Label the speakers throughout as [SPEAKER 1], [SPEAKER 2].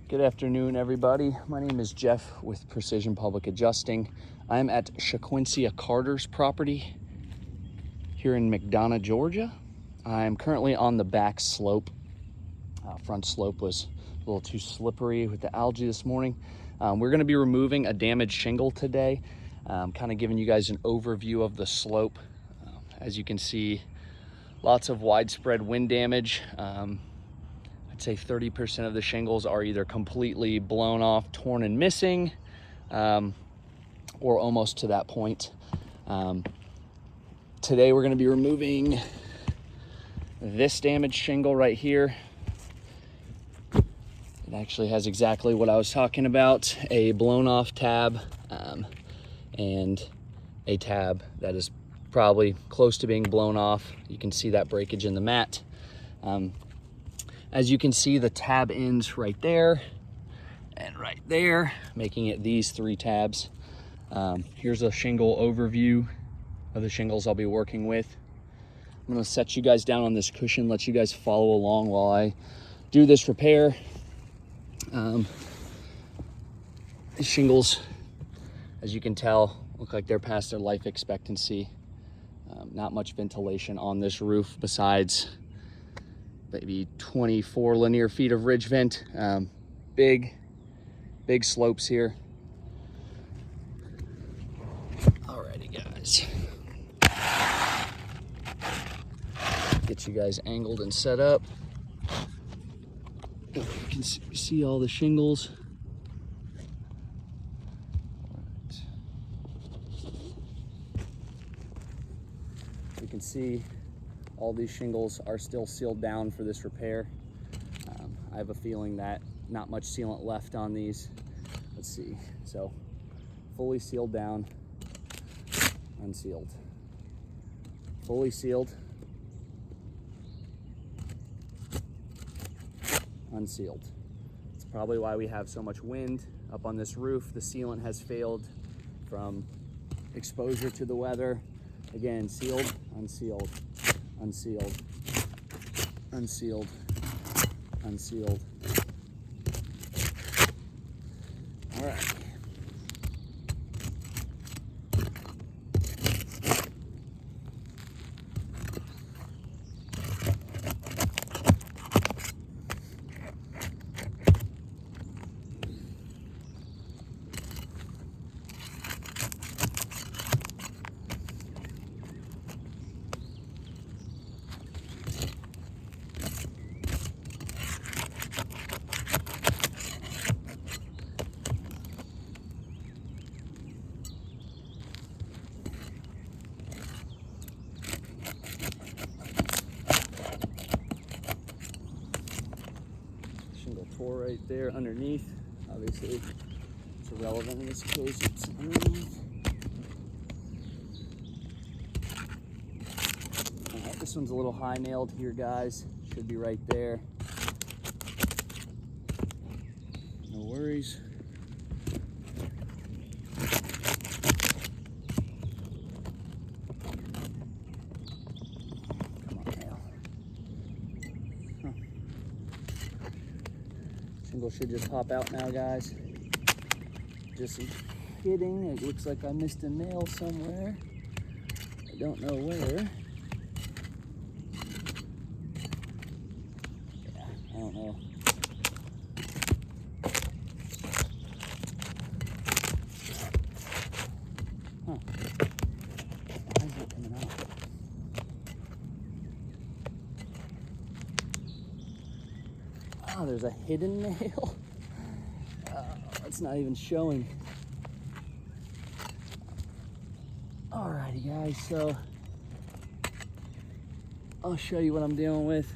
[SPEAKER 1] Good afternoon, everybody. My name is Jeff with Precision Public Adjusting. I'm at Shaquencia Carter's property here in McDonough, Georgia. I'm currently on the back slope. Front slope was a little too slippery with the algae this morning. We're going to be removing a damaged shingle today, kind of giving you guys an overview of the slope. As you can see, lots of widespread wind damage. I'd say 30% of the shingles are either completely blown off, torn and missing, or almost to that point. Today we're going to be removing this damaged shingle right here. It actually has exactly what I was talking about, a blown off tab and a tab that is probably close to being blown off. You can see that breakage in the mat. As you can see, the tab ends right there and right there, making it these three tabs. Here's a shingle overview of the shingles I'll be working with. I'm gonna set you guys down on this cushion, let you guys follow along while I do this repair. These shingles, as you can tell, look like they're past their life expectancy. Not much ventilation on this roof besides maybe 24 linear feet of ridge vent. Big slopes here. Alrighty, guys. Get you guys angled and set up. You can see all the shingles. You can see all these shingles are still sealed down for this repair. I have a feeling that not much sealant left on these. Let's see. So fully sealed down, unsealed. Fully sealed, unsealed. It's probably why we have so much wind up on this roof. The sealant has failed from exposure to the weather. Again, sealed, unsealed, unsealed, unsealed, unsealed. All right. Shingle tore right there underneath. Obviously, it's irrelevant in this case. It's underneath. All right, this one's a little high nailed here, guys. Should be right there. No worries. Shingle should just pop out now, guys. Just kidding. It looks like I missed a nail somewhere. I don't know where. Yeah, I don't know. Huh. Why is it coming out? Oh, there's a hidden nail. It's not even showing. Alrighty, guys, so I'll show you what I'm dealing with.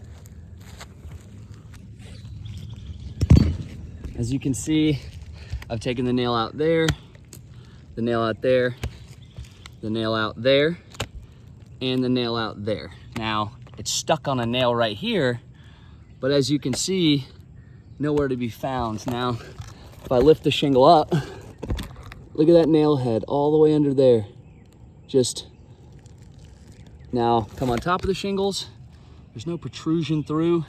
[SPEAKER 1] As you can see, I've taken the nail out there, the nail out there, the nail out there, and the nail out there. Now, it's stuck on a nail right here, but as you can see, nowhere to be found. Now, if I lift the shingle up, look at that nail head all the way under there. Just now come on top of the shingles. There's no protrusion through.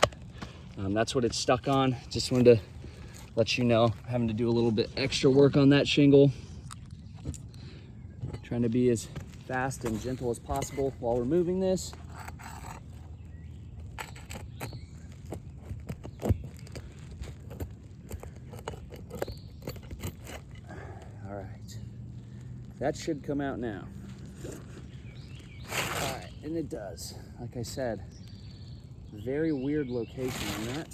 [SPEAKER 1] That's what it's stuck on. Just wanted to let you know, having to do a little bit extra work on that shingle. Trying to be as fast and gentle as possible while removing this. All right, that should come out now. All right, and it does. Like I said, very weird location on that.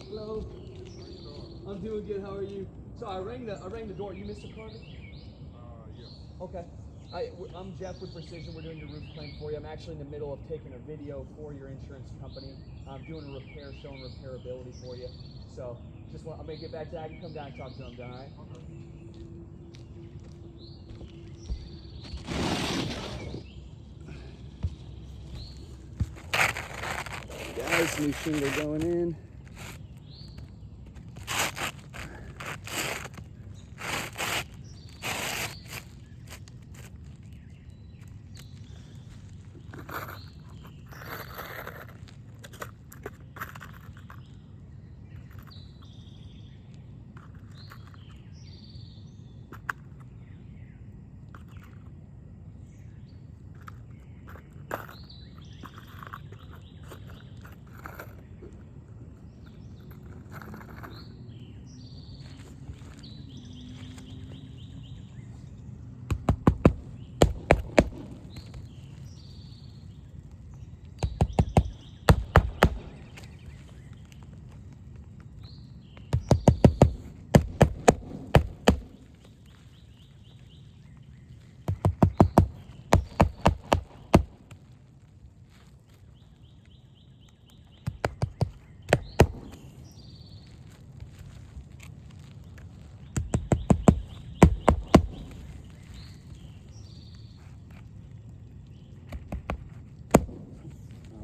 [SPEAKER 1] Hello. I'm doing good. How are you? So I rang the door. You Mr. Carter?
[SPEAKER 2] Yeah.
[SPEAKER 1] Okay. I'm Jeff with Precision. We're doing your roof claim for you. I'm actually in the middle of taking a video for your insurance company. I'm doing a repair, showing repairability for you. So I'm gonna get back to that. I can come down and talk to him. All right? Okay. Guys, new shingle going in.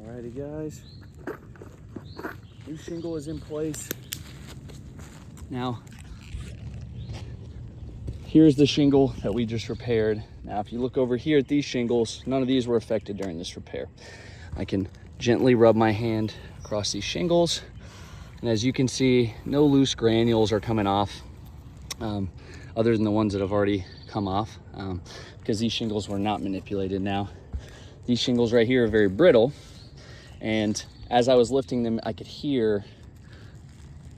[SPEAKER 1] Alrighty guys, new shingle is in place. Now, here's the shingle that we just repaired. Now, if you look over here at these shingles, none of these were affected during this repair. I can gently rub my hand across these shingles. And as you can see, no loose granules are coming off, other than the ones that have already come off, because these shingles were not manipulated. Now, these shingles right here are very brittle. And as I was lifting them, I could hear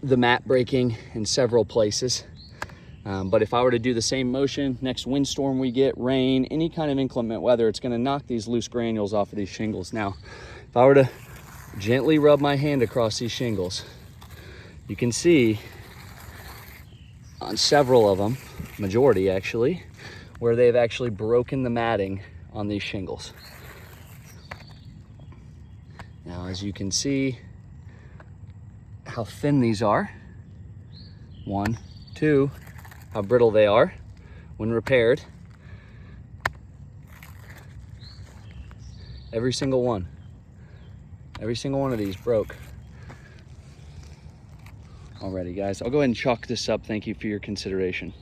[SPEAKER 1] the mat breaking in several places. But if I were to do the same motion, next windstorm we get, rain, any kind of inclement weather, it's gonna knock these loose granules off of these shingles. Now, if I were to gently rub my hand across these shingles, you can see on several of them, majority actually, where they've actually broken the matting on these shingles. Now, as you can see how thin these are, 1, 2, how brittle they are when repaired. Every single one of these broke. Alrighty guys, I'll go ahead and chalk this up. Thank you for your consideration.